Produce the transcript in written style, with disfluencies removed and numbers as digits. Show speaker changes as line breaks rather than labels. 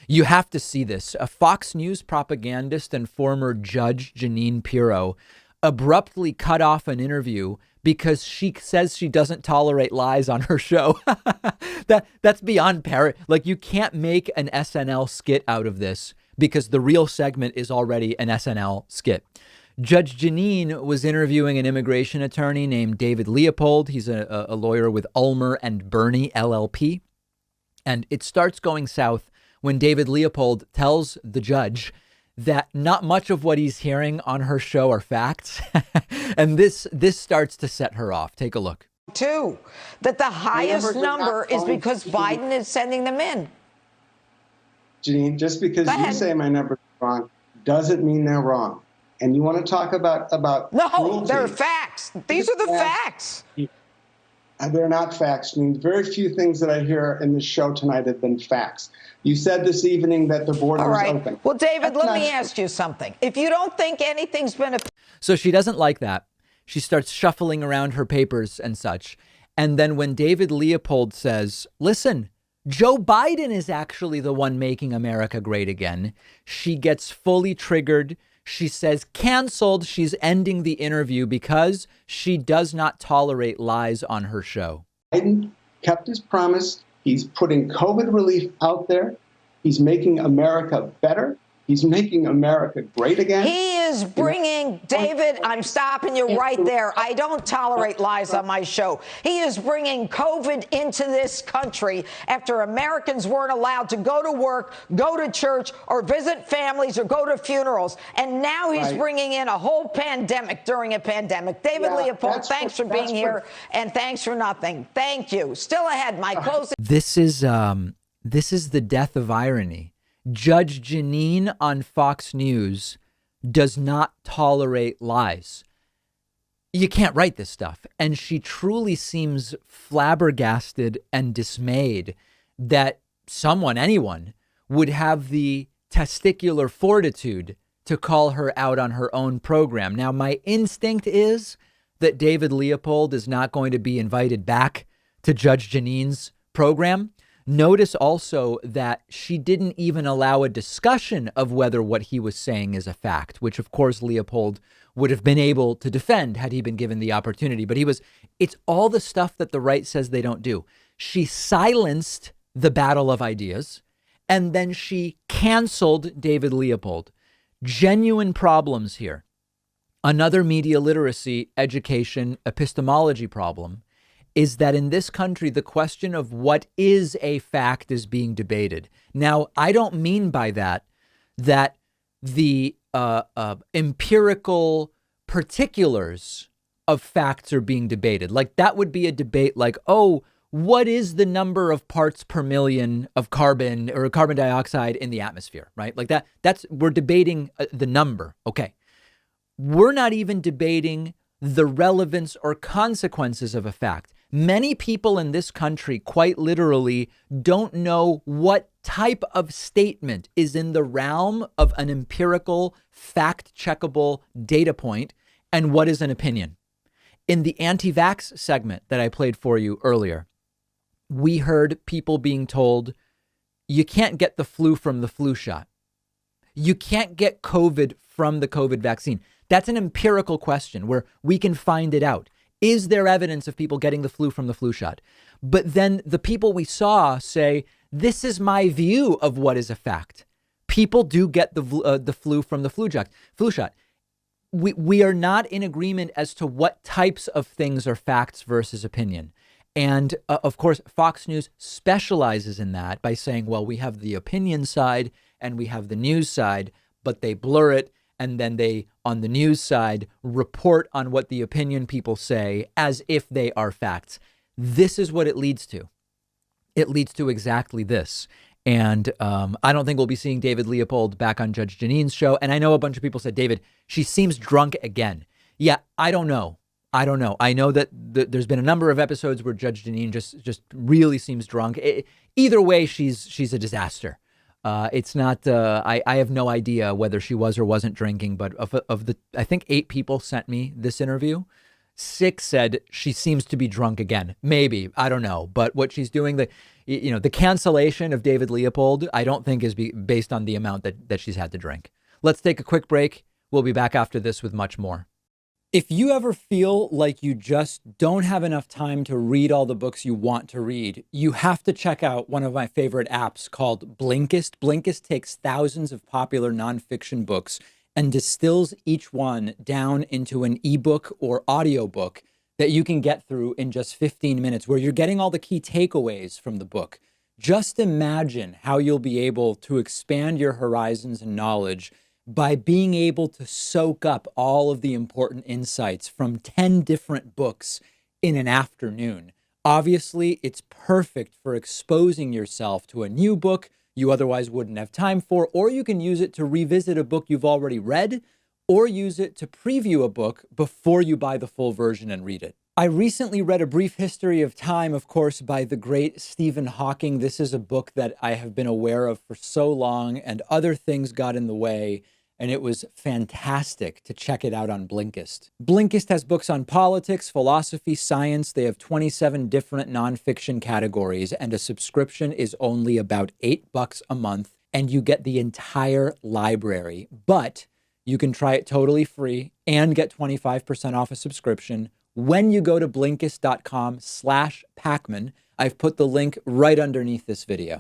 You have to see this. A Fox News propagandist and former judge, Jeanine Pirro, abruptly cut off an interview because she says she doesn't tolerate lies on her show. That's beyond parrot. Like, you can't make an SNL skit out of this because the real segment is already an SNL skit. Judge Jeanine was interviewing an immigration attorney named David Leopold. He's a lawyer with Ulmer and Bernie LLP. And it starts going south when David Leopold tells the judge that not much of what he's hearing on her show are facts. And this starts to set her off. Take a look.
Too, that the highest number is because Biden is sending them in.
Jeanine, just because you say my number's wrong doesn't mean they're wrong. And you want to talk about
no,
cruelty.
They're facts. These are the facts.
They're not facts. I mean, very few things that I hear in the show tonight have been facts. You said this evening that the border was open.
Well, David, let me ask you something. If you don't think anything's been...
So she doesn't like that. She starts shuffling around her papers and such. And then when David Leopold says, listen, Joe Biden is actually the one making America great again, she gets fully triggered. She says canceled. She's ending the interview because she does not tolerate lies on her show.
Biden kept his promise. He's putting COVID relief out there. He's making America better. He's making America great again.
He is bringing, David, I'm stopping you right there. I don't tolerate lies on my show. He is bringing COVID into this country after Americans weren't allowed to go to work, go to church, or visit families, or go to funerals. And now he's bringing in a whole pandemic during a pandemic. David Leopold, thanks for being here, and thanks for nothing. Thank you. Still ahead, my closing.
This is the death of irony. Judge Jeanine on Fox News does not tolerate lies. You can't write this stuff. And she truly seems flabbergasted and dismayed that anyone, would have the testicular fortitude to call her out on her own program. Now, my instinct is that David Leopold is not going to be invited back to Judge Jeanine's program. Notice also that she didn't even allow a discussion of whether what he was saying is a fact, which of course Leopold would have been able to defend had he been given the opportunity. But it's all the stuff that the right says they don't do. She silenced the battle of ideas, and then she canceled David Leopold. Genuine problems here. Another media literacy, education, epistemology problem is that in this country, the question of what is a fact is being debated. Now, I don't mean by that the empirical particulars of facts are being debated. Like, that would be a debate like, oh, what is the number of parts per million of carbon or carbon dioxide in the atmosphere, right? Like we're debating the number. Okay. We're not even debating the relevance or consequences of a fact. Many people in this country quite literally don't know what type of statement is in the realm of an empirical, fact-checkable data point and what is an opinion. In the anti-vax segment that I played for you earlier, we heard people being told, you can't get the flu from the flu shot. You can't get COVID from the COVID vaccine. That's an empirical question where we can find it out. Is there evidence of people getting the flu from the flu shot? But then the people we saw say, this is my view of what is a fact. People do get the flu from the flu shot. We are not in agreement as to what types of things are facts versus opinion. And of course, Fox News specializes in that by saying, well, we have the opinion side and we have the news side, but they blur it. And then they, on the news side, report on what the opinion people say as if they are facts. This is what it leads to. It leads to exactly this. And I don't think we'll be seeing David Leopold back on Judge Jeanine's show. And I know a bunch of people said, David, she seems drunk again. Yeah, I don't know. I know that there's been a number of episodes where Judge Jeanine just really seems drunk. Either way, she's a disaster. It's not, I have no idea whether she was or wasn't drinking, but of the, I think 8 people sent me this interview. 6 said she seems to be drunk again. Maybe, I don't know. But what she's doing, the cancellation of David Leopold, I don't think is based on the amount that she's had to drink. Let's take a quick break. We'll be back after this with much more. If you ever feel like you just don't have enough time to read all the books you want to read, you have to check out one of my favorite apps called Blinkist. Blinkist takes thousands of popular nonfiction books and distills each one down into an ebook or audiobook that you can get through in just 15 minutes, where you're getting all the key takeaways from the book. Just imagine how you'll be able to expand your horizons and knowledge by being able to soak up all of the important insights from 10 different books in an afternoon. Obviously, it's perfect for exposing yourself to a new book you otherwise wouldn't have time for, or you can use it to revisit a book you've already read, or use it to preview a book before you buy the full version and read it. I recently read A Brief History of Time, of course, by the great Stephen Hawking. This is a book that I have been aware of for so long, and other things got in the way, and it was fantastic to check it out on Blinkist. Blinkist has books on politics, philosophy, science. They have 27 different nonfiction categories, and a subscription is only about $8 a month, and you get the entire library. But you can try it totally free and get 25% off a subscription when you go to Blinkist.com/Pakman. I've put the link right underneath this video.